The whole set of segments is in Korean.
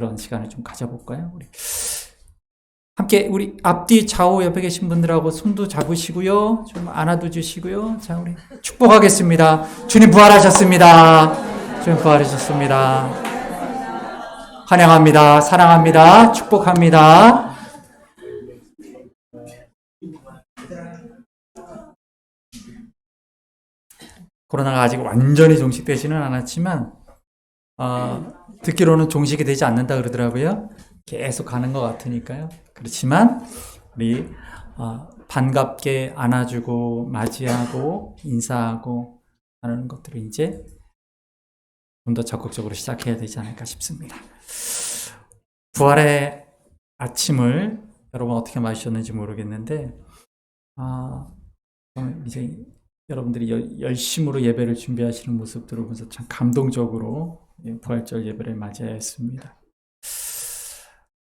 그런 시간을 좀 가져볼까요? 우리 함께 우리 앞뒤 좌우 옆에 계신 분들하고 손도 잡으시고요. 좀 안아도 주시고요. 자, 우리 축복하겠습니다. 주님 부활하셨습니다. 주님 부활하셨습니다. 환영합니다. 사랑합니다. 축복합니다. 코로나가 아직 완전히 종식되지는 않았지만 듣기로는 종식이 되지 않는다 그러더라고요. 계속 가는 것 같으니까요. 그렇지만 우리 반갑게 안아주고 맞이하고 인사하고 하는 것들을 이제 좀 더 적극적으로 시작해야 되지 않을까 싶습니다. 부활의 아침을 여러분 어떻게 맞으셨는지 모르겠는데 이제 여러분들이 열심으로 예배를 준비하시는 모습들을 보면서 참 감동적으로 부활절 예배를 맞이했습니다.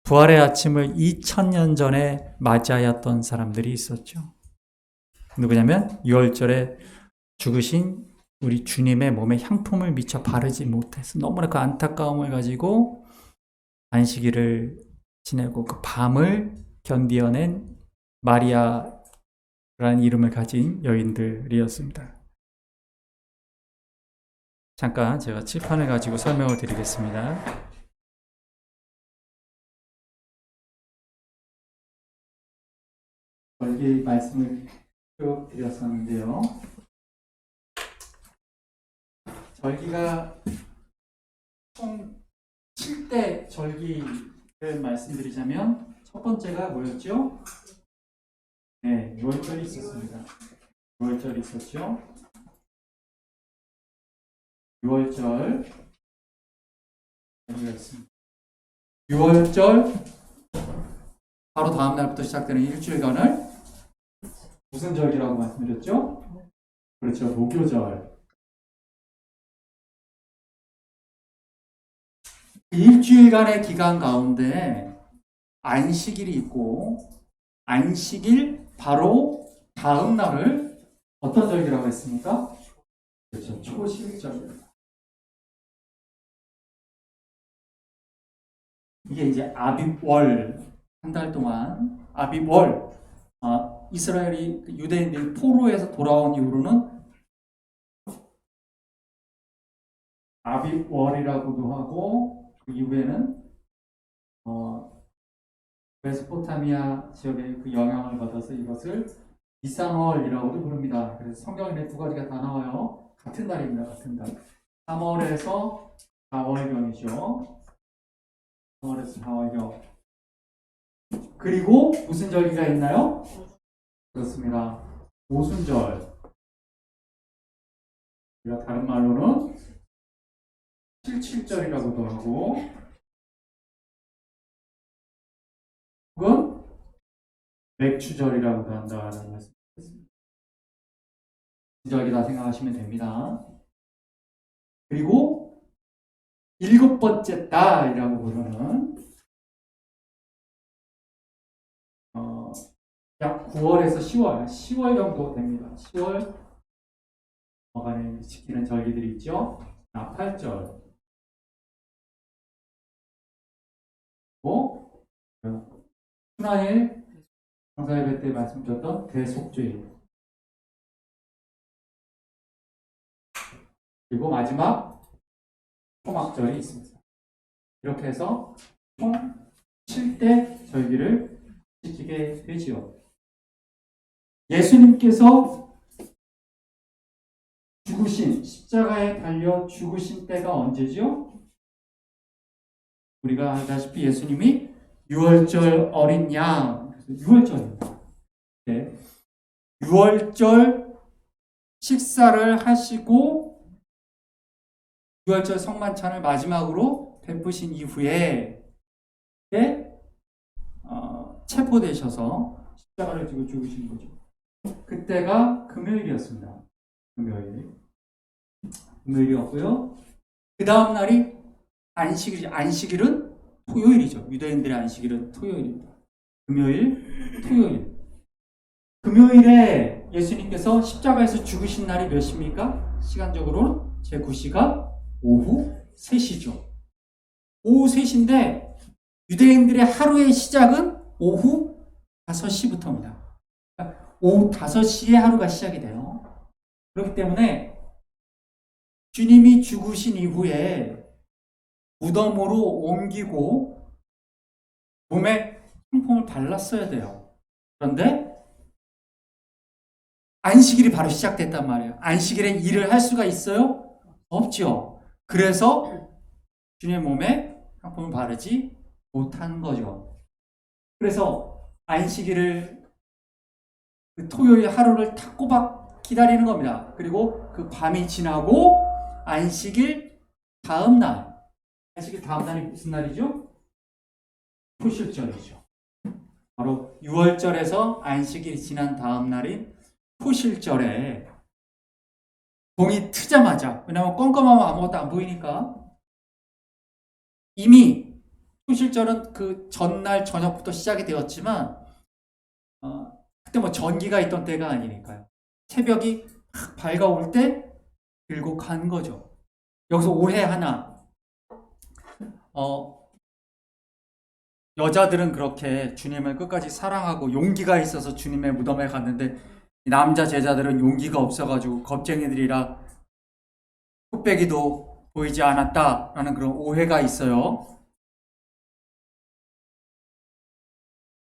부활의 아침을 2000년 전에 맞이하였던 사람들이 있었죠. 누구냐면 6월절에 죽으신 우리 주님의 몸에 향품을 미처 바르지 못해서 너무나 그 안타까움을 가지고 안식일을 지내고 그 밤을 견디어낸 마리아라는 이름을 가진 여인들이었습니다. 잠깐 제가 칠판을 가지고 설명을 드리겠습니다. 절기 말씀을 쭉 드렸었는데요. 절기가 총 7대 절기를 말씀드리자면 첫 번째가 뭐였죠? 네, 6월절이 있었습니다. 6월절이 있었죠. 6월절 6월절 바로 다음 날부터 시작되는 일주일간을 무슨 절기라고 말씀드렸죠? 그렇죠, 목요절. 일주일간의 기간 가운데 안식일이 있고 안식일 바로 다음 날을 어떤 절기라고 했습니까? 그렇죠, 초실절. 이게 이제 아빕월 한 달 동안 아빕월 이스라엘이 유대인들이 포로에서 돌아온 이후로는 아빕월이라고도 하고 그 이후에는 메소포타미아 지역의 그 영향을 받아서 이것을 니산월이라고도 부릅니다. 그래서 성경에 두 가지가 다 나와요. 같은 달입니다. 같은 달. 3월에서 4월경이죠. 3월에서 4월경. 그리고 무슨 절기가 있나요? 그렇습니다. 오순절. 우리가 다른 말로는 77절이라고도 하고 혹은 맥추절이라고도 한다는 말씀입니다. 절기다 생각하시면 됩니다. 그리고 7번째 달이라고 부르는 약 9월에서 10월 정도 됩니다. 10월 어간에 지키는 절기들이 있죠. 나팔절, 또 hun하일 강사예배 때 말씀드렸던 대속죄일, 그리고 마지막 초막절이 있습니다. 이렇게 해서 총 7대 절기를 지키게 되지요. 예수님께서 죽으신, 십자가에 달려 죽으신 때가 언제죠? 우리가 알다시피 예수님이 6월절 어린 양, 6월절입니다. 네. 6월절 식사를 하시고 6월절 성만찬을 마지막으로 베푸신 이후에 체포되셔서 십자가를 지고 죽으신 거죠. 그때가 금요일이었습니다. 금요일이었고요. 그 다음 날이 안식일이죠. 안식일은 토요일이죠. 유대인들의 안식일은 토요일입니다. 금요일, 토요일. 금요일에 예수님께서 십자가에서 죽으신 날이 몇 시입니까? 시간적으로는 제9시가 오후 3시죠. 오후 3시인데 유대인들의 하루의 시작은 오후 5시부터입니다. 오후 5시에 하루가 시작이 돼요. 그렇기 때문에 주님이 죽으신 이후에 무덤으로 옮기고 몸에 상품을 발랐어야 돼요. 그런데 안식일이 바로 시작됐단 말이에요. 안식일에 일을 할 수가 있어요? 없죠. 그래서 주님의 몸에 상품을 바르지 못한 거죠. 그래서 안식일을 그 토요일 하루를 다 꼬박 기다리는 겁니다. 그리고 그 밤이 지나고 안식일 다음 날, 안식일 다음 날이 무슨 날이죠? 초실절이죠. 바로 6월절에서 안식일이 지난 다음 날인 초실절에 동이 트자마자, 왜냐하면 껌껌하면 아무것도 안 보이니까, 이미 초실절은 그 전날 저녁부터 시작이 되었지만 그때 뭐 전기가 있던 때가 아니니까요. 새벽이 막 밝아올 때 들고 간 거죠. 여기서 오해 하나. 여자들은 그렇게 주님을 끝까지 사랑하고 용기가 있어서 주님의 무덤에 갔는데 남자 제자들은 용기가 없어가지고 겁쟁이들이라 뚝배기도 보이지 않았다라는 그런 오해가 있어요.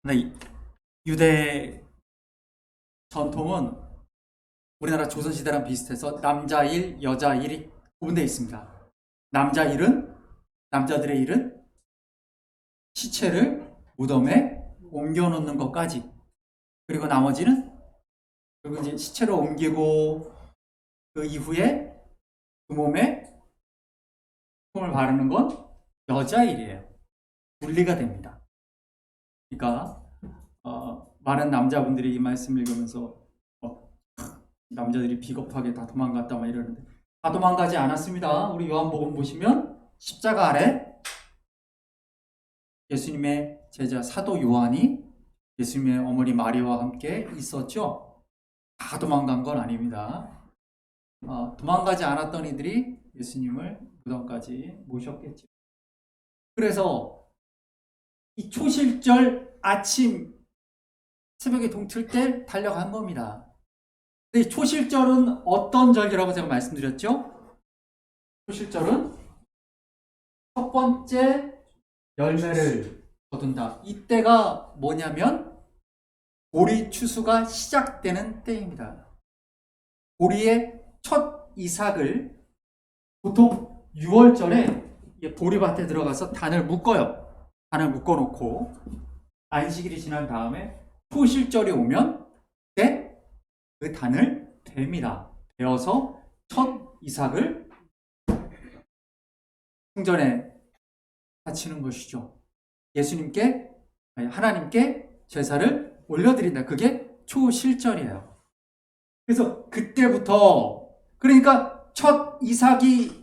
근데 유대 전통은 우리나라 조선시대랑 비슷해서 남자 일, 여자 일이 구분되어 있습니다. 남자들의 일은 시체를 무덤에 옮겨놓는 것까지. 그리고 나머지는, 그리고 이제 시체를 옮기고 그 이후에 그 몸에 폼을 바르는 건 여자 일이에요. 분리가 됩니다. 그러니까 많은 남자분들이 이 말씀을 읽으면서 남자들이 비겁하게 다 도망갔다 막 이러는데 다 도망가지 않았습니다. 우리 요한복음 보시면 십자가 아래 예수님의 제자 사도 요한이 예수님의 어머니 마리아와 함께 있었죠. 다 도망간 건 아닙니다. 도망가지 않았던 이들이 예수님을 무덤까지 모셨겠죠. 그래서 이 초실절 아침 새벽에 동틀 때 달려간 겁니다. 근데 초실절은 어떤 절기라고 제가 말씀드렸죠? 초실절은 첫 번째 열매를 거둔다. 이때가 뭐냐면 보리 추수가 시작되는 때입니다. 보리의 첫 이삭을 보통 6월절에 보리밭에 들어가서 단을 묶어요. 단을 묶어놓고 안식일이 지난 다음에 초실절이 오면 그때 그 단을 뵭니다. 베어서 첫 이삭을 성전에 바치는 것이죠. 하나님께 제사를 올려드린다. 그게 초실절이에요. 그래서 그때부터, 그러니까 첫 이삭이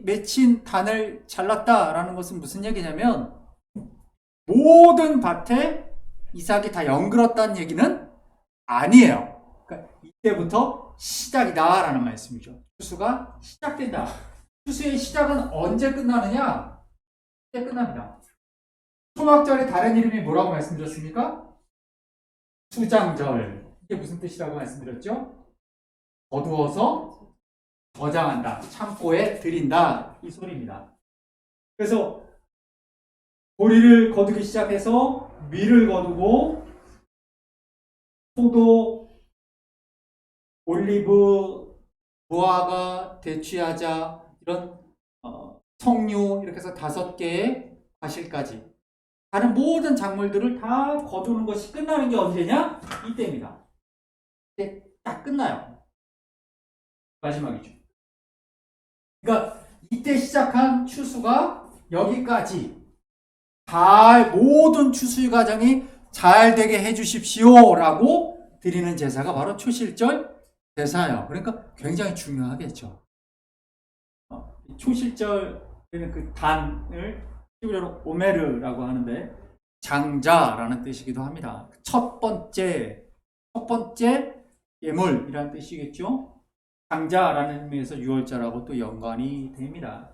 맺힌 단을 잘랐다라는 것은 무슨 얘기냐면 모든 밭에 이삭이 다 연글었다는 얘기는 아니에요. 그러니까 이때부터 시작이다라는 말씀이죠. 추수가 시작된다. 추수의 시작은 언제 끝나느냐? 이때 끝납니다. 초막절의 다른 이름이 뭐라고 말씀드렸습니까? 수장절. 이게 무슨 뜻이라고 말씀드렸죠? 거두어서 저장한다. 창고에 들인다. 이 소리입니다. 그래서 보리를 거두기 시작해서 밀을 거두고 포도, 올리브, 무화과, 대추야자 이런 석류 이렇게 해서 5개의 과실까지 다른 모든 작물들을 다 거두는 것이 끝나는 게 언제냐? 이때입니다. 이때 딱 끝나요. 마지막이죠. 그러니까 이때 시작한 추수가 여기까지 모든 추수의 과정이 잘 되게 해주십시오 라고 드리는 제사가 바로 초실절 제사예요. 그러니까 굉장히 중요하겠죠. 초실절에는 그 단을 히브리어로 오메르라고 하는데 장자라는 뜻이기도 합니다. 첫 번째 예물이라는 뜻이겠죠. 장자라는 의미에서 6월절하고 또 연관이 됩니다.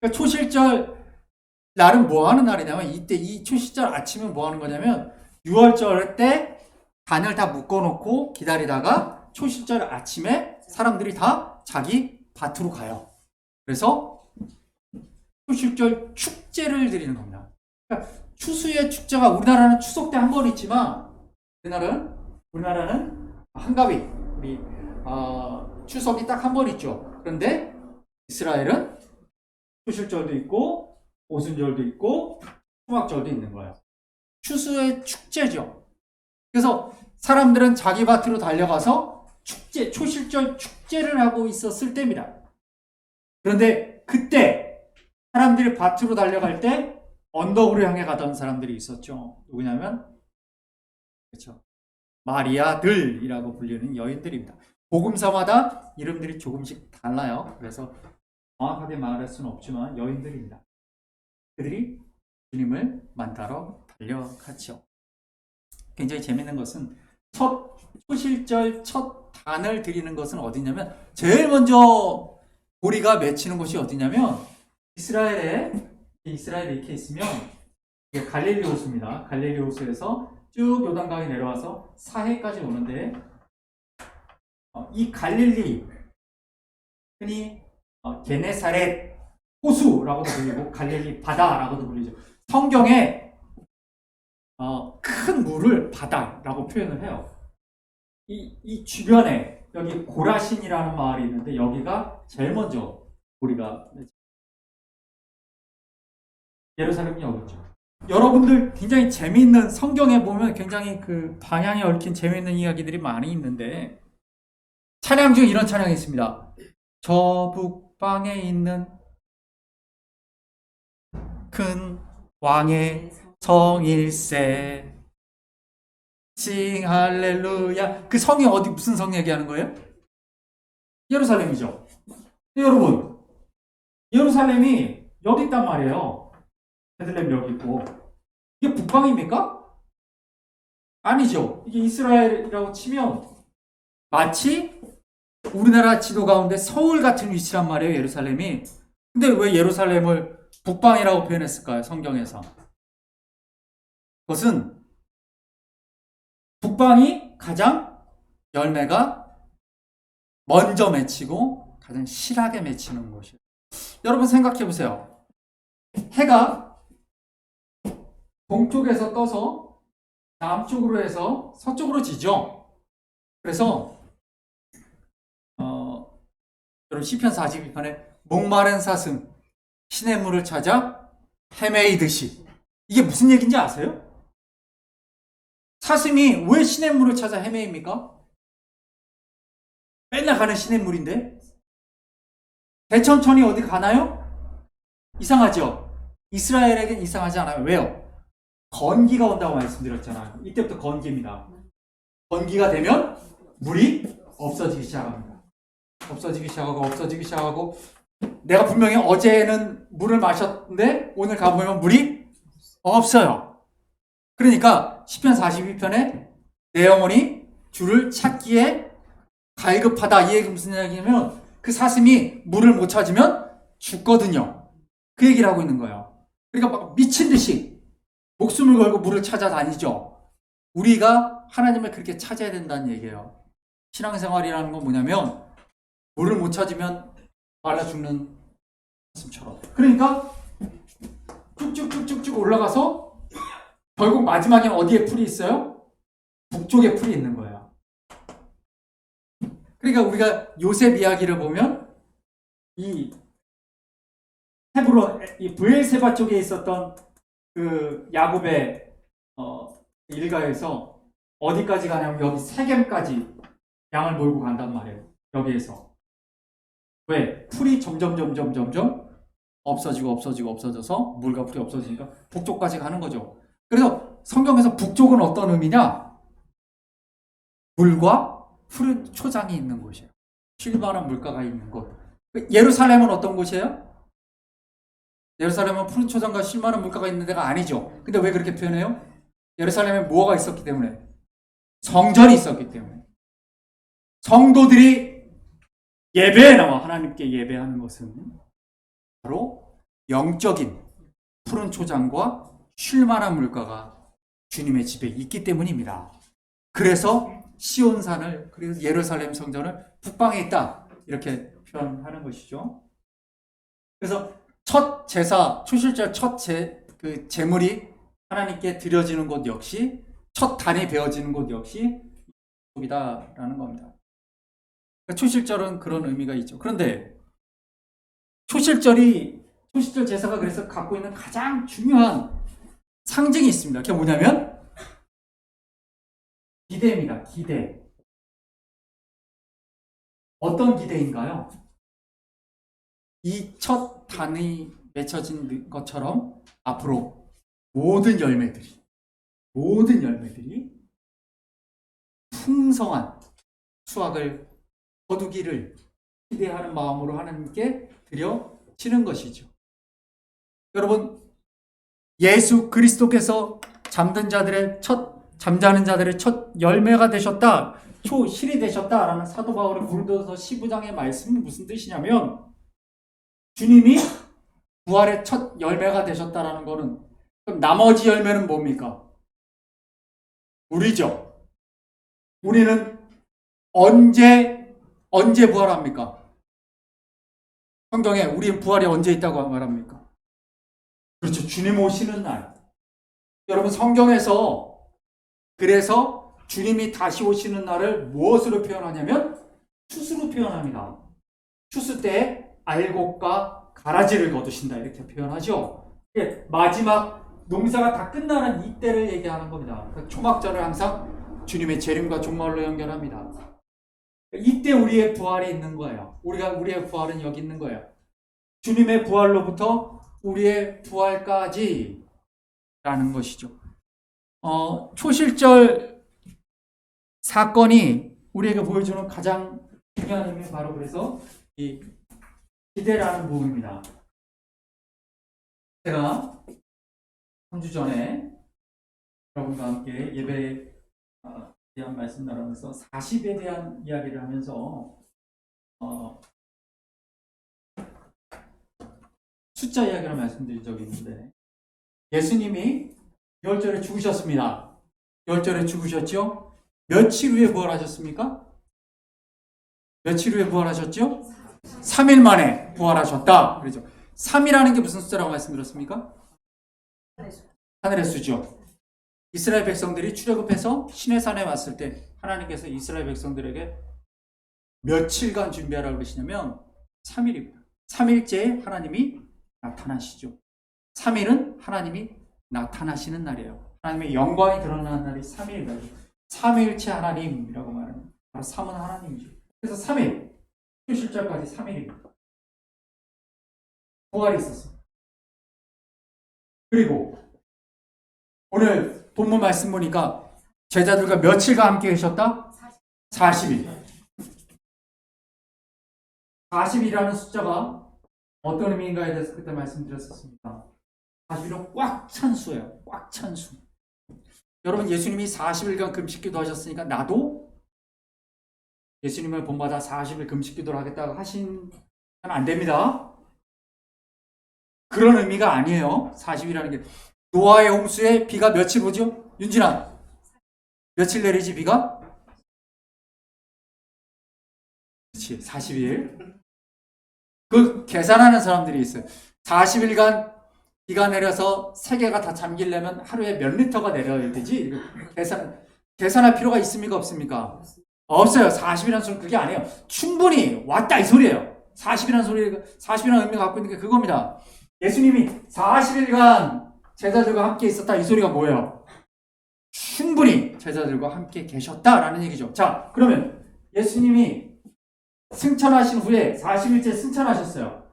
그러니까 초실절 날은 뭐 하는 날이냐면 이때 이 초실절 아침에 뭐 하는 거냐면 6월절 때 단을 다 묶어놓고 기다리다가 초실절 아침에 사람들이 다 자기 밭으로 가요. 그래서 초실절 축제를 드리는 겁니다. 그러니까 추수의 축제가 우리나라는 추석 때 한 번 있지만 우리나라는 한가위 우리 추석이 딱 한 번 있죠. 그런데 이스라엘은 초실절도 있고 오순절도 있고 초막절도 있는 거예요. 추수의 축제죠. 그래서 사람들은 자기 밭으로 달려가서 초실절 축제를 하고 있었을 때입니다. 그런데 그때 사람들이 밭으로 달려갈 때 언덕으로 향해 가던 사람들이 있었죠. 누구냐면 그렇죠. 마리아들이라고 불리는 여인들입니다. 복음서마다 이름들이 조금씩 달라요. 그래서 정확하게 말할 수는 없지만 여인들입니다. 그들이 주님을 만나러 달려갔죠. 굉장히 재밌는 것은 초실절 첫 단을 드리는 것은 어디냐면 제일 먼저 보리가 맺히는 곳이 어디냐면 이스라엘에 이렇게 있으면 이게 갈릴리 호수입니다. 갈릴리 호수에서 쭉 요단강이 내려와서 사해까지 오는데 이 갈릴리 흔히 게네사렛 호수라고도 불리고 갈릴리 바다라고도 불리죠. 성경에 큰 물을 바다라고 표현을 해요. 이 주변에 여기 고라신이라는 마을이 있는데 여기가 제일 먼저 우리가 예루살렘이 여기 있죠. 여러분들 굉장히 재미있는 성경에 보면 굉장히 그 방향에 얽힌 재미있는 이야기들이 많이 있는데 찬양 중에 이런 찬양이 있습니다. 저 북방에 있는 큰 왕의 성일세 싱 할렐루야. 그 성이 어디 무슨 성 얘기하는 거예요? 예루살렘이죠. 여러분 예루살렘이 여기 있단 말이에요. 베들레헴 여기 있고 이게 북방입니까? 아니죠. 이게 이스라엘이라고 치면 마치 우리나라 지도 가운데 서울 같은 위치란 말이에요. 예루살렘이. 근데 왜 예루살렘을 북방이라고 표현했을까요? 성경에서. 그것은 북방이 가장 열매가 먼저 맺히고 가장 실하게 맺히는 곳이에요. 여러분 생각해 보세요. 해가 동쪽에서 떠서 남쪽으로 해서 서쪽으로 지죠. 그래서 여러분 시편 42편에 목마른 사슴 시냇물을 찾아 헤매이듯이 이게 무슨 얘기인지 아세요? 사슴이 왜 시냇물을 찾아 헤매입니까? 맨날 가는 시냇물인데 대천천이 어디 가나요? 이상하죠? 이스라엘에겐 이상하지 않아요. 왜요? 건기가 온다고 말씀드렸잖아요. 이때부터 건기입니다. 건기가 되면 물이 없어지기 시작합니다. 없어지기 시작하고 내가 분명히 어제는 물을 마셨는데 오늘 가보면 물이 없어요. 그러니까 시편 42편에 내 영혼이 주를 찾기에 갈급하다. 이 얘기 무슨 이야기냐면 그 사슴이 물을 못 찾으면 죽거든요. 그 얘기를 하고 있는 거예요. 그러니까 막 미친 듯이 목숨을 걸고 물을 찾아다니죠. 우리가 하나님을 그렇게 찾아야 된다는 얘기예요. 신앙생활이라는 건 뭐냐면 물을 못 찾으면 말라 죽는 사슴처럼. 그러니까 쭉쭉쭉쭉쭉 올라가서 결국 마지막에 어디에 풀이 있어요? 북쪽에 풀이 있는 거예요. 그러니까 우리가 요셉 이야기를 보면 이 헤브론, 이 브엘세바 쪽에 있었던 그 야곱의 일가에서 어디까지 가냐면 여기 세겜까지 양을 몰고 간단 말이에요. 여기에서. 왜? 풀이 점점 없어져서 물과 풀이 없어지니까 북쪽까지 가는 거죠. 그래서 성경에서 북쪽은 어떤 의미냐? 물과 푸른 초장이 있는 곳이에요. 쉴만한 물가가 있는 곳. 예루살렘은 어떤 곳이에요? 예루살렘은 푸른 초장과 쉴만한 물가가 있는 데가 아니죠. 근데 왜 그렇게 표현해요? 예루살렘에 뭐가 있었기 때문에? 성전이 있었기 때문에. 성도들이 예배에 나와 하나님께 예배하는 것은 바로 영적인 푸른 초장과 쉴만한 물가가 주님의 집에 있기 때문입니다. 그래서 시온산을, 그래서 예루살렘 성전을 북방에 있다, 이렇게 표현하는 것이죠. 그래서 첫 제사, 초실절 첫 제물이 하나님께 드려지는 곳 역시, 첫 단이 베어지는 곳 역시 이다라는 겁니다. 그러니까 초실절은 그런 의미가 있죠. 그런데 초실절 제사가 그래서 갖고 있는 가장 중요한 상징이 있습니다. 그게 뭐냐면 기대입니다. 기대. 어떤 기대인가요? 이 첫 단이 맺혀진 것처럼 앞으로 모든 열매들이 풍성한 수확을 거두기를 기대하는 마음으로 하나님께 드려지는 것이죠. 여러분, 예수 그리스도께서 잠자는 자들의 첫 열매가 되셨다, 초실이 되셨다라는 사도 바울의 고린도서 15장의 말씀은 무슨 뜻이냐면, 주님이 부활의 첫 열매가 되셨다라는 것은, 그럼 나머지 열매는 뭡니까? 우리죠. 우리는 언제 부활합니까? 성경에 우리의 부활이 언제 있다고 말합니까? 그렇죠. 주님 오시는 날. 여러분, 성경에서 그래서 주님이 다시 오시는 날을 무엇으로 표현하냐면 추수로 표현합니다. 추수 때 알곡과 가라지를 거두신다, 이렇게 표현하죠. 마지막 농사가 다 끝나는 이때를 얘기하는 겁니다. 초막절을 항상 주님의 재림과 종말로 연결합니다. 이때 우리의 부활이 있는 거예요. 우리의 부활은 여기 있는 거예요. 주님의 부활로부터 우리의 부활까지 라는 것이죠. 초실절 사건이 우리에게 보여주는 가장 중요한 의미는 바로 그래서 이 기대라는 부분입니다. 제가 3주 전에 여러분과 함께 예배에 대한 말씀 나누면서 40에 대한 이야기를 하면서 숫자 이야기를 말씀드린 적이 있는데, 예수님이 유월절에 죽으셨습니다. 유월절에 죽으셨죠? 며칠 후에 부활하셨습니까? 며칠 후에 부활하셨죠? 3일 만에 부활하셨다. 그렇죠. 3이라는 게 무슨 숫자라고 말씀드렸습니까? 하늘의 수죠. 이스라엘 백성들이 출애굽해서 시내산에 왔을 때 하나님께서 이스라엘 백성들에게 며칠간 준비하라고 그러시냐면 3일입니다. 3일째에 하나님이 나타나시죠. 3일은 하나님이 나타나시는 날이에요. 하나님의 영광이 드러나는 날이 3일이에요. 3일째 하나님이라고 말합니다. 바로 3은 하나님이죠. 그래서 3일, 초실절까지 3일입니다. 부활이 있었습니다. 그리고 오늘 본문 말씀 보니까 제자들과 며칠간 함께 계셨다? 40일. 40이라는 숫자가 어떤 의미인가에 대해서 그때 말씀드렸었습니다. 40일은 꽉 찬 수예요. 꽉 찬 수. 여러분, 예수님이 40일간 금식기도 하셨으니까 나도 예수님을 본받아 40일 금식기도를 하겠다고 하시면 안 됩니다. 그런 의미가 아니에요. 40일이라는 게. 노아의 홍수에 비가 며칠 오죠? 윤진아, 며칠 내리지 비가? 그렇지, 40일. 그 계산하는 사람들이 있어요. 40일간 비가 내려서 세계가 다 잠기려면 하루에 몇 리터가 내려야 되지? 계산할 필요가 있습니까? 없습니까? 없어요. 40이라는 소리는 그게 아니에요. 충분히 왔다, 이 소리예요. 40이라는 의미가 갖고 있는 게 그겁니다. 예수님이 40일간 제자들과 함께 있었다, 이 소리가 뭐예요? 충분히 제자들과 함께 계셨다라는 얘기죠. 자, 그러면 예수님이 승천하신 후에 40일째 승천하셨어요.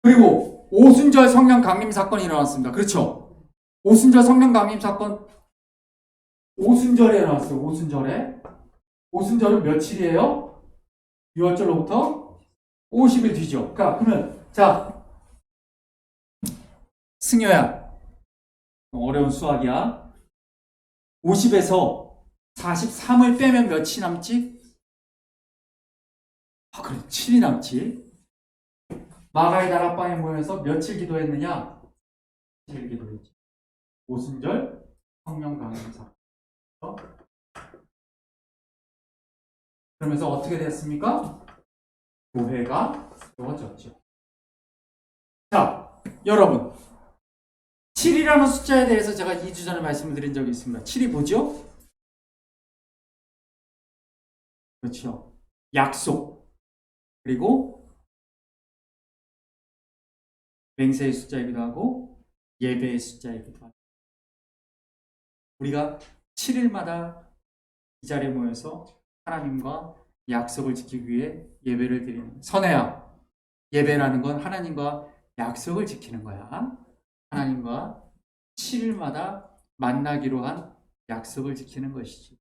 그리고 오순절 성령 강림 사건이 일어났습니다. 그렇죠? 오순절 성령 강림 사건, 오순절에 일어났어요. 오순절은 며칠이에요? 6월절로부터 50일 뒤죠. 그러면 자, 승효야, 어려운 수학이야. 50에서 43을 빼면 몇이 남지? 그래, 7이 남지. 마가의 다락방에 모여서 며칠 기도했느냐? 7일 기도했지. 오순절 성령 강림사. 그러면서 어떻게 됐습니까? 교회가 세워졌죠. 자, 여러분 7이라는 숫자에 대해서 제가 2주 전에 말씀을 드린 적이 있습니다. 7이 뭐죠? 그렇죠. 약속, 그리고 맹세의 숫자이기도 하고 예배의 숫자이기도 하고, 우리가 7일마다 이 자리에 모여서 하나님과 약속을 지키기 위해 예배를 드리는, 선혜야, 예배라는 건 하나님과 약속을 지키는 거야. 하나님과 7일마다 만나기로 한 약속을 지키는 것이지.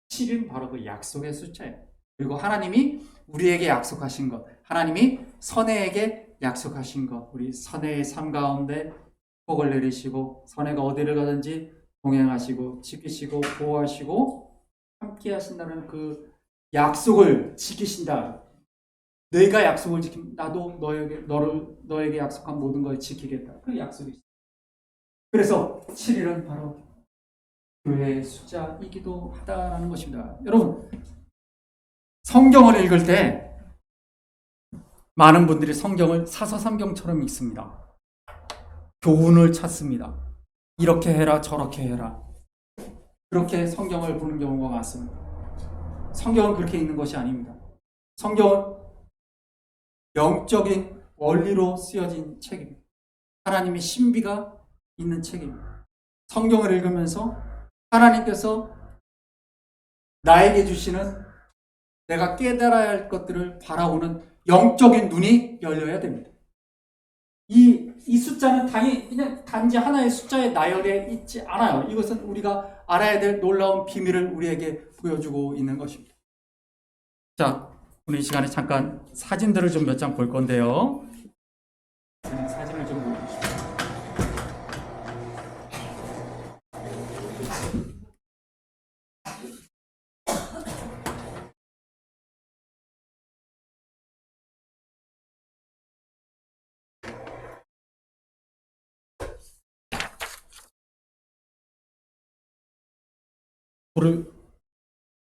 7은 바로 그 약속의 숫자예요. 그리고 하나님이 우리에게 약속하신 것, 하나님이 선혜에게 약속하신 것, 우리 선혜의 삶 가운데 복을 내리시고 선혜가 어디를 가든지 동행하시고 지키시고 보호하시고 함께 하신다는 그 약속을 지키신다. 내가 약속을 지킴, 나도 너에게 약속한 모든 걸 지키겠다. 그 약속이 있어요. 그래서 7일은 바로 교회의 숫자이기도 하다라는 것입니다. 여러분, 성경을 읽을 때 많은 분들이 성경을 사서삼경처럼 읽습니다. 교훈을 찾습니다. 이렇게 해라, 저렇게 해라. 그렇게 성경을 보는 경우가 많습니다. 성경은 그렇게 읽는 것이 아닙니다. 성경은 영적인 원리로 쓰여진 책입니다. 하나님의 신비가 있는 책입니다. 성경을 읽으면서 하나님께서 나에게 주시는, 내가 깨달아야 할 것들을 바라보는 영적인 눈이 열려야 됩니다. 이 숫자는 그냥 단지 하나의 숫자의 나열에 있지 않아요. 이것은 우리가 알아야 될 놀라운 비밀을 우리에게 보여주고 있는 것입니다. 자, 오늘 이 시간에 잠깐 사진들을 좀 몇 장 볼 건데요. 사진을 좀 보여주십시오.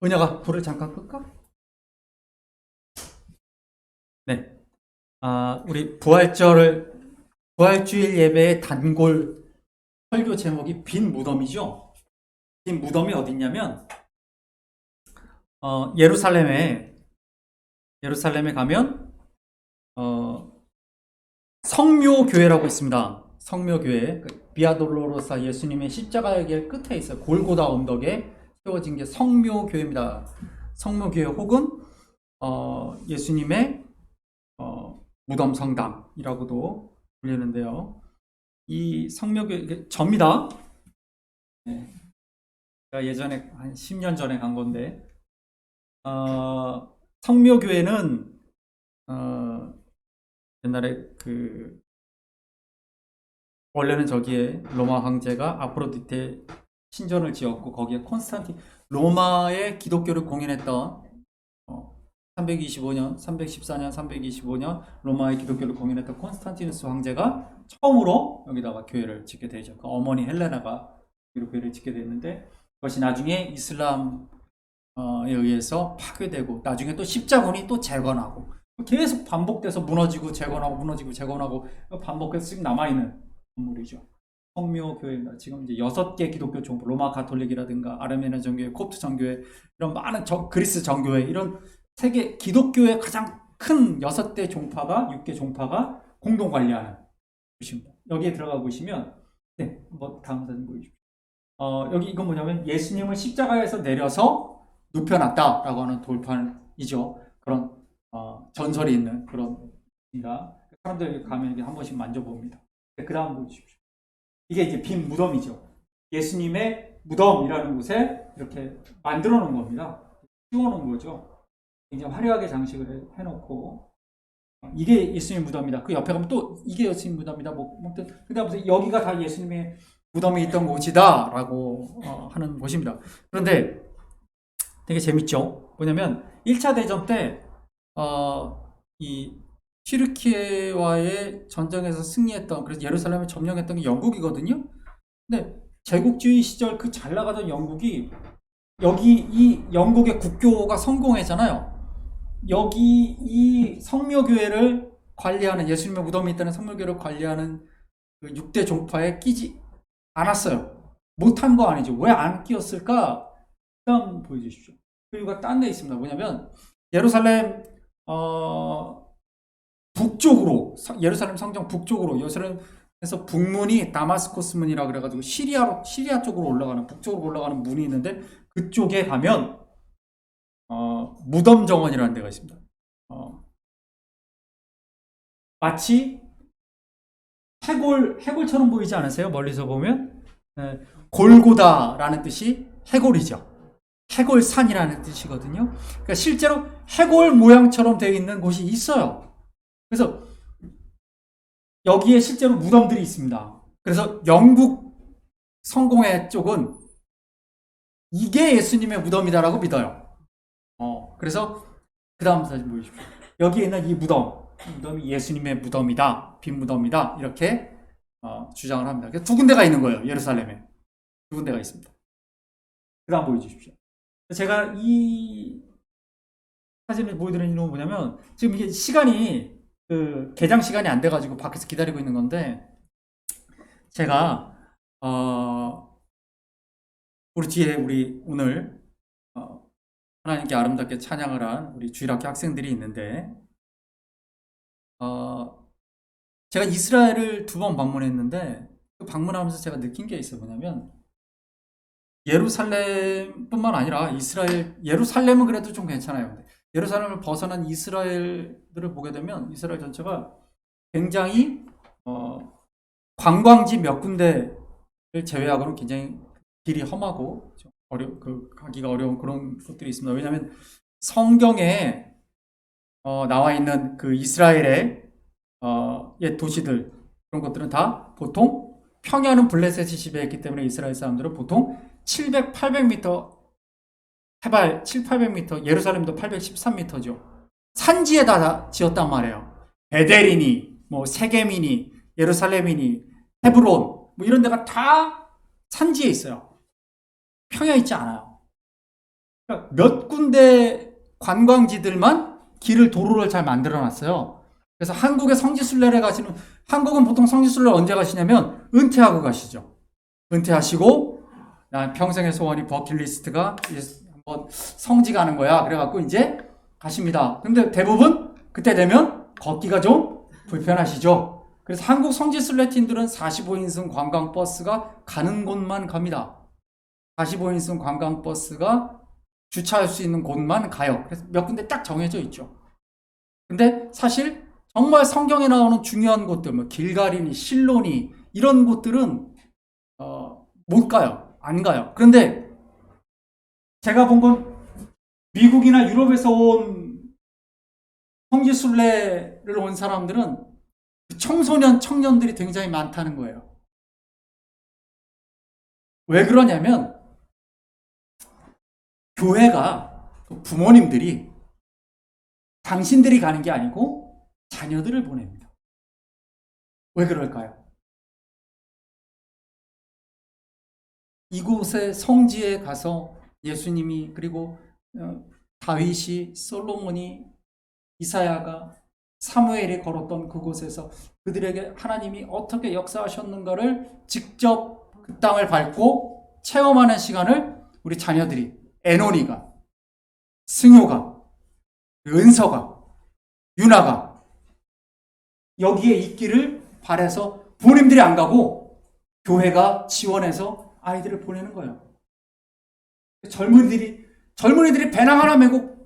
은혁아, 불을 잠깐 끌까? 네. 우리 부활주일 예배의 단골 설교 제목이 빈 무덤이죠? 빈 무덤이 어딨냐면, 예루살렘에 가면, 성묘교회라고 있습니다. 성묘교회. 비아돌로로사 예수님의 십자가의 길 끝에 있어요. 골고다 언덕에 세워진 게 성묘교회입니다. 성묘교회 혹은 예수님의 무덤 성당이라고도 불리는데요. 이 성묘교회 접니다. 네. 제가 예전에 한 10년 전에 간 건데, 성묘교회는 옛날에 원래는 저기에 로마 황제가 아프로디테 신전을 지었고, 거기에 로마의 기독교를 공인했던 325년, 314년, 325년 로마의 기독교를 공인했던 콘스탄티누스 황제가 처음으로 여기다가 교회를 짓게 되죠. 그 어머니 헬레나가 교회를 짓게 됐는데, 그것이 나중에 이슬람에 의해서 파괴되고, 나중에 또 십자군이 또 재건하고, 계속 반복돼서 무너지고 재건하고 무너지고 재건하고 반복해서 지금 남아있는 건물이죠. 성묘교회입니다. 지금 이제 6개 기독교 종교, 로마 가톨릭이라든가 아르메니아 정교회, 콥트 정교회, 이런 많은 그리스 정교회, 이런 세계 기독교의 가장 큰 6대 종파가, 6개 종파가 공동 관리하는 곳입니다. 여기에 들어가 보시면, 네, 다음 사진 보여주십시오. 여기 이건 뭐냐면 예수님을 십자가에서 내려서 눕혀놨다라고 하는 돌판이죠. 그런 전설이 있는 그런 입니다. 사람들이 가면 한 번씩 만져봅니다. 그 다음 보여주십시오. 이게 이제 빈 무덤이죠. 예수님의 무덤이라는 곳에 이렇게 만들어 놓은 겁니다. 씌워 놓은 거죠. 굉장히 화려하게 장식을 해놓고, 이게 예수님 무덤이다. 그 옆에 가면 또 이게 예수님 무덤이다. 그다음에 여기가 다 예수님의 무덤이 있던 곳이다라고 하는 곳입니다. 그런데 되게 재밌죠. 뭐냐면 1차 대전 때 이 튀르키예와의 전쟁에서 승리했던, 그래서 예루살렘을 점령했던 게 영국이거든요. 근데 제국주의 시절 그 잘 나가던 영국이 여기 이 영국의 국교가 성공했잖아요. 여기 이 성묘교회를 관리하는, 예수님의 무덤이 있다는 성묘교회를 관리하는 그 6대 종파에 끼지 않았어요. 못한 거 아니죠. 왜 안 끼었을까? 다음 보여주십시오. 그 이유가 딴 데 있습니다. 뭐냐면 예루살렘 북쪽으로, 예루살렘 성정 북쪽으로, 예루살렘에서 북문이 다마스코스 문이라 그래가지고 시리아 쪽으로 올라가는, 북쪽으로 올라가는 문이 있는데, 그쪽에 가면 무덤 정원이라는 데가 있습니다. 마치 해골처럼 보이지 않으세요? 멀리서 보면 골고다라는 뜻이 해골이죠. 해골산이라는 뜻이거든요. 그러니까 실제로 해골 모양처럼 되어 있는 곳이 있어요. 그래서 여기에 실제로 무덤들이 있습니다. 그래서 영국 성공회 쪽은 이게 예수님의 무덤이다라고 믿어요. 그래서 그 다음 사진 보여주십시오. 여기에 있는 이 무덤이 예수님의 무덤이다, 빈 무덤이다, 이렇게 주장을 합니다. 두 군데가 있는 거예요. 예루살렘에 두 군데가 있습니다. 그 다음 보여주십시오. 제가 이 사진을 보여드리는 이유는 뭐냐면, 지금 이게 시간이 개장 시간이 안 돼가지고 밖에서 기다리고 있는 건데, 제가 우리 뒤에 우리 오늘 하나님께 아름답게 찬양을 한 우리 주일학교 학생들이 있는데, 제가 이스라엘을 2번 방문했는데, 그 방문하면서 제가 느낀 게 있어요. 뭐냐면, 예루살렘뿐만 아니라 예루살렘은 그래도 좀 괜찮아요. 근데 예루살렘을 벗어난 이스라엘들을 보게 되면 이스라엘 전체가 굉장히 관광지 몇 군데를 제외하고는 굉장히 길이 험하고 가기가 어려운 그런 것들이 있습니다. 왜냐하면 성경에 나와 있는 그 이스라엘의 옛 도시들, 그런 것들은 다 보통 평야는 블레셋이 지배했기 때문에 이스라엘 사람들은 보통 700, 800m 해발 7, 800m, 예루살렘도 813m죠. 산지에다 지었단 말이에요. 베델이니, 뭐 세겜이니, 예루살렘이니, 헤브론, 뭐 이런 데가 다 산지에 있어요. 평야 있지 않아요. 그러니까 몇 군데 관광지들만 도로를 잘 만들어 놨어요. 그래서 한국에 성지순례를 가시는, 한국은 보통 성지순례를 언제 가시냐면 은퇴하고 가시죠. 은퇴하시고 평생의 소원이 버킷리스트가 한번 성지 가는 거야. 그래갖고 이제 가십니다. 근데 대부분 그때 되면 걷기가 좀 불편하시죠. 그래서 한국 성지순례 팀들은 45인승 관광버스가 가는 곳만 갑니다. 45인승 관광버스가 주차할 수 있는 곳만 가요. 그래서 몇 군데 딱 정해져 있죠. 근데 사실 정말 성경에 나오는 중요한 곳들, 뭐 길갈이니 실로니 이런 곳들은 못 가요. 안 가요. 그런데 제가 본 건 미국이나 유럽에서 온 성지순례를 온 사람들은 청년들이 굉장히 많다는 거예요. 왜 그러냐면 교회가, 부모님들이 당신들이 가는 게 아니고 자녀들을 보냅니다. 왜 그럴까요? 이곳의 성지에 가서 예수님이, 그리고 다윗이, 솔로몬이, 이사야가, 사무엘이 걸었던 그곳에서 그들에게 하나님이 어떻게 역사하셨는가를 직접 그 땅을 밟고 체험하는 시간을 우리 자녀들이, 애논이가, 승효가, 은서가, 유나가 여기에 있기를 바라서 부모님들이 안 가고 교회가 지원해서 아이들을 보내는 거예요. 젊은이들이 배낭 하나 메고,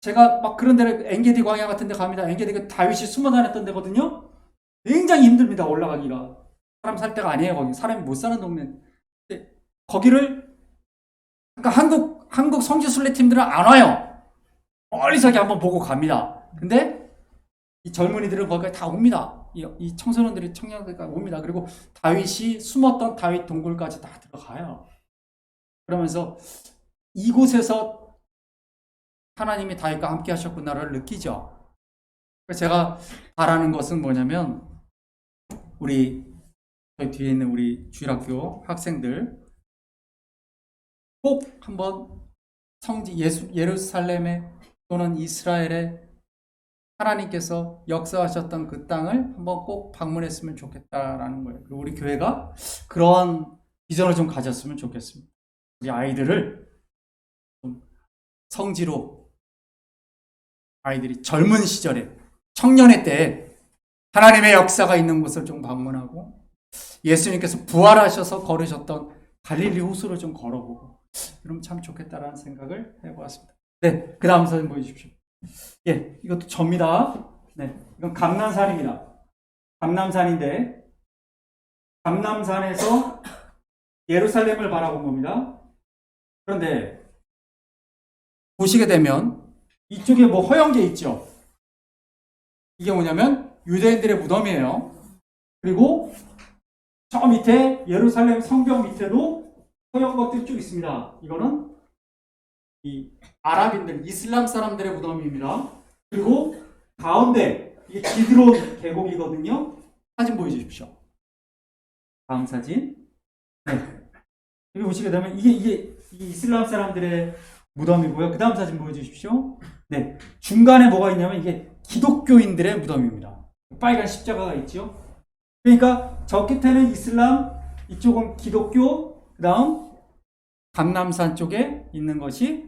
제가 막 그런 데를 엔게디 광야 같은 데 갑니다. 엔게디가 다윗이 숨어 다녔던 데거든요. 굉장히 힘듭니다. 올라가기가. 사람 살 데가 아니에요. 거기 사람이 못 사는 동네. 거기를, 그러니까 한국 성지순례 팀들은 안 와요. 멀리서 한번 보고 갑니다. 근데 이 젊은이들은 거기까지 다 옵니다. 이 청소년들이, 청년들까지 옵니다. 그리고 다윗이 숨었던 다윗 동굴까지 다 들어가요. 그러면서 이곳에서 하나님이 다윗과 함께 하셨구나를 느끼죠. 제가 바라는 것은 뭐냐면 우리 저희 뒤에 있는 우리 주일학교 학생들 꼭 한번 예루살렘에 또는 이스라엘에 하나님께서 역사하셨던 그 땅을 한번 꼭 방문했으면 좋겠다라는 거예요. 그리고 우리 교회가 그러한 비전을 좀 가졌으면 좋겠습니다. 우리 아이들을 좀 성지로 아이들이 젊은 시절에 청년의 때에 하나님의 역사가 있는 곳을 좀 방문하고 예수님께서 부활하셔서 걸으셨던 갈릴리 호수를 좀 걸어보고 그럼 참 좋겠다라는 생각을 해보았습니다. 네, 그 다음 사진 보여주십시오. 예, 이것도 접니다. 네, 이건 감람산입니다. 감람산인데 감람산에서 예루살렘을 바라본 겁니다. 그런데 보시게 되면 이쪽에 뭐 허연 게 있죠. 이게 뭐냐면 유대인들의 무덤이에요. 그리고 저 밑에 예루살렘 성벽 밑에도 허연 것들이 쭉 있습니다. 이거는 이 아랍인들, 이슬람 사람들의 무덤입니다. 그리고 가운데 이게 기드론 계곡이거든요. 사진 보여주십시오. 다음 사진. 네. 여기 보시게 되면 이게 이슬람 사람들의 무덤이고요. 그 다음 사진 보여주십시오. 네. 중간에 뭐가 있냐면 이게 기독교인들의 무덤입니다. 빨간 십자가가 있죠. 그러니까 저 끝에는 이슬람, 이쪽은 기독교, 그 다음 감람산 쪽에 있는 것이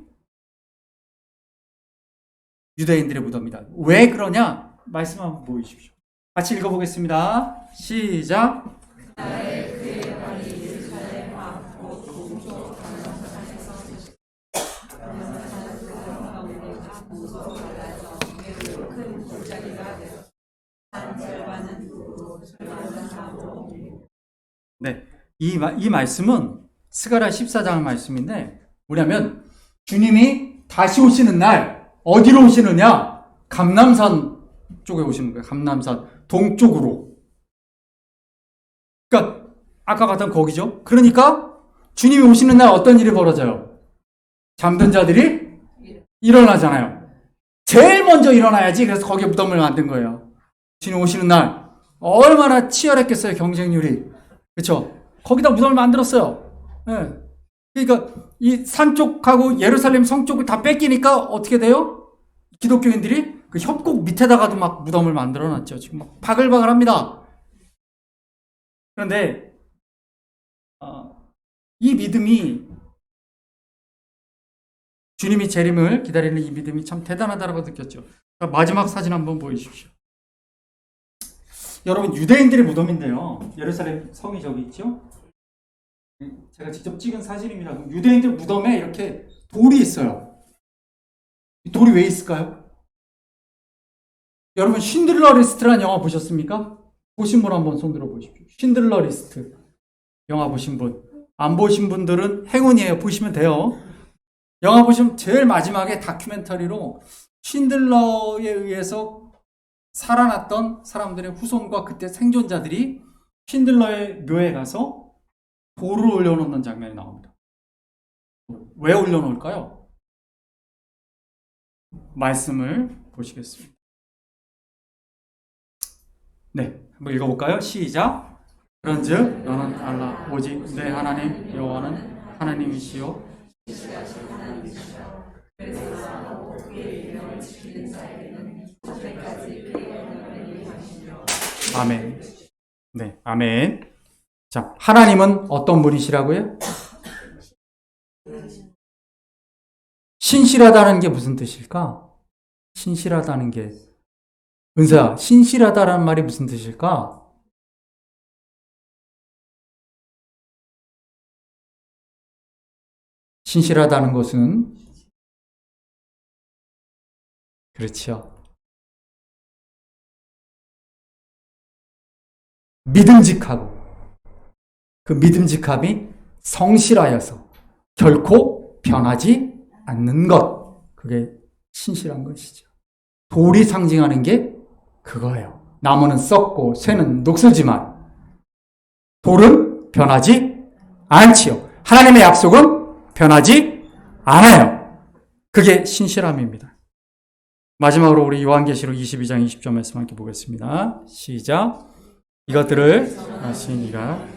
유대인들의 무덤입니다. 왜 그러냐? 말씀 한번 보여주십시오. 같이 읽어보겠습니다. 시작. 네, 이 말씀은 스가랴 14장 말씀인데 뭐냐면 주님이 다시 오시는 날 어디로 오시느냐? 감람산 쪽에 오시는 거예요. 감람산 동쪽으로. 그러니까 아까 갔던 거기죠. 그러니까 주님이 오시는 날 어떤 일이 벌어져요? 잠든 자들이 일어나잖아요. 제일 먼저 일어나야지. 그래서 거기에 무덤을 만든 거예요. 주님 오시는 날 얼마나 치열했겠어요, 경쟁률이. 그렇죠? 거기다 무덤을 만들었어요. 네. 그러니까 이 산 쪽하고 예루살렘 성 쪽을 다 뺏기니까 어떻게 돼요? 기독교인들이 그 협곡 밑에다가도 막 무덤을 만들어놨죠. 지금 막 바글바글합니다. 그런데 이 믿음이 주님이 재림을 기다리는 이 믿음이 참 대단하다고 느꼈죠. 마지막 사진 한번 보여주십시오. 여러분 유대인들의 무덤인데요. 예루살렘 성이 저기 있죠. 제가 직접 찍은 사진입니다. 유대인들 무덤에 이렇게 돌이 있어요. 이 돌이 왜 있을까요? 여러분 쉰들러 리스트라는 영화 보셨습니까? 보신 분 한번 손 들어 보십시오. 쉰들러 리스트 영화 보신 분. 안 보신 분들은 행운이에요. 보시면 돼요. 영화 보시면 제일 마지막에 다큐멘터리로 쉰들러에 의해서 살아났던 사람들의 후손과 그때 생존자들이 쉰들러의 묘에 가서 돌을 올려놓는 장면이 나옵니다. 왜 올려놓을까요? 말씀을 보시겠습니다. 네, 한번 읽어볼까요? 시작. 그런즉 너는 알라 오직 내 하나님 여호와는 하나님이시요 아멘. 네, 아멘. 자, 하나님은 어떤 분이시라고요? 신실하다는 게 무슨 뜻일까? 신실하다는 게 은서야, 신실하다라는 말이 무슨 뜻일까? 신실하다는 것은 그렇죠. 믿음직하고 그 믿음직함이 성실하여서 결코 변하지 않는 것. 그게 신실한 것이죠. 돌이 상징하는 게 그거예요. 나무는 썩고 쇠는 녹슬지만 돌은 변하지 않지요. 하나님의 약속은 변하지 않아요. 그게 신실함입니다. 마지막으로 우리 요한계시록 22장 20절 말씀 함께 보겠습니다. 시작. 이것들을 하신 이가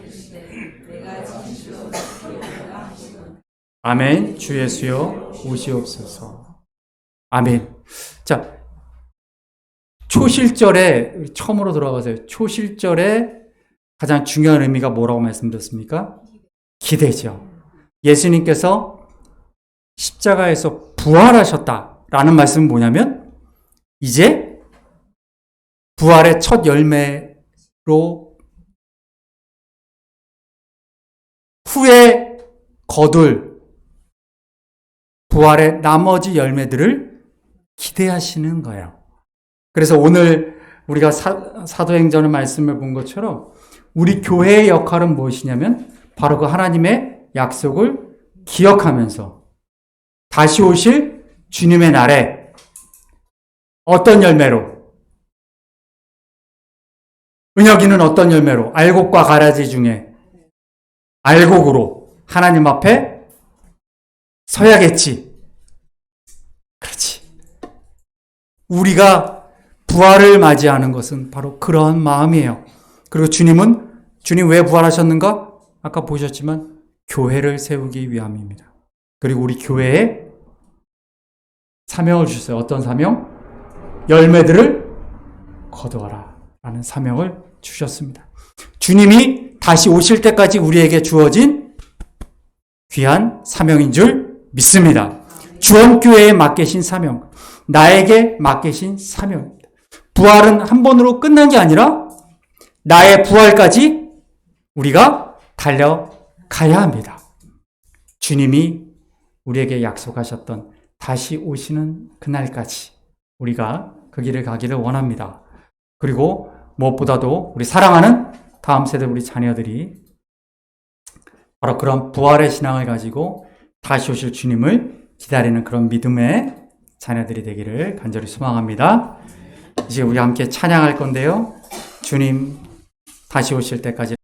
아멘. 주 예수여 오시옵소서. 아멘. 자, 초실절에 처음으로 돌아가세요. 초실절에 가장 중요한 의미가 뭐라고 말씀드렸습니까? 기대죠. 예수님께서 십자가에서 부활하셨다라는 말씀은 뭐냐면 이제 부활의 첫 열매로 후에 거둘 부활의 나머지 열매들을 기대하시는 거예요. 그래서 오늘 우리가 사도행전의 말씀을 본 것처럼 우리 교회의 역할은 무엇이냐면 바로 그 하나님의 약속을 기억하면서 다시 오실 주님의 날에 어떤 열매로? 은혁이는 어떤 열매로? 알곡과 가라지 중에 알곡으로 하나님 앞에 서야겠지. 그렇지. 우리가 부활을 맞이하는 것은 바로 그러한 마음이에요. 그리고 주님 왜 부활하셨는가? 아까 보셨지만 교회를 세우기 위함입니다. 그리고 우리 교회에 사명을 주셨어요. 어떤 사명? 열매들을 거두어라 라는 사명을 주셨습니다. 주님이 다시 오실 때까지 우리에게 주어진 귀한 사명인 줄 믿습니다. 주원교회에 맡기신 사명, 나에게 맡기신 사명입니다. 부활은 한 번으로 끝난 게 아니라 나의 부활까지 우리가 달려가야 합니다. 주님이 우리에게 약속하셨던 다시 오시는 그날까지 우리가 그 길을 가기를 원합니다. 그리고 무엇보다도 우리 사랑하는 다음 세대 우리 자녀들이 바로 그런 부활의 신앙을 가지고 다시 오실 주님을 기다리는 그런 믿음의 자녀들이 되기를 간절히 소망합니다. 이제 우리 함께 찬양할 건데요. 주님 다시 오실 때까지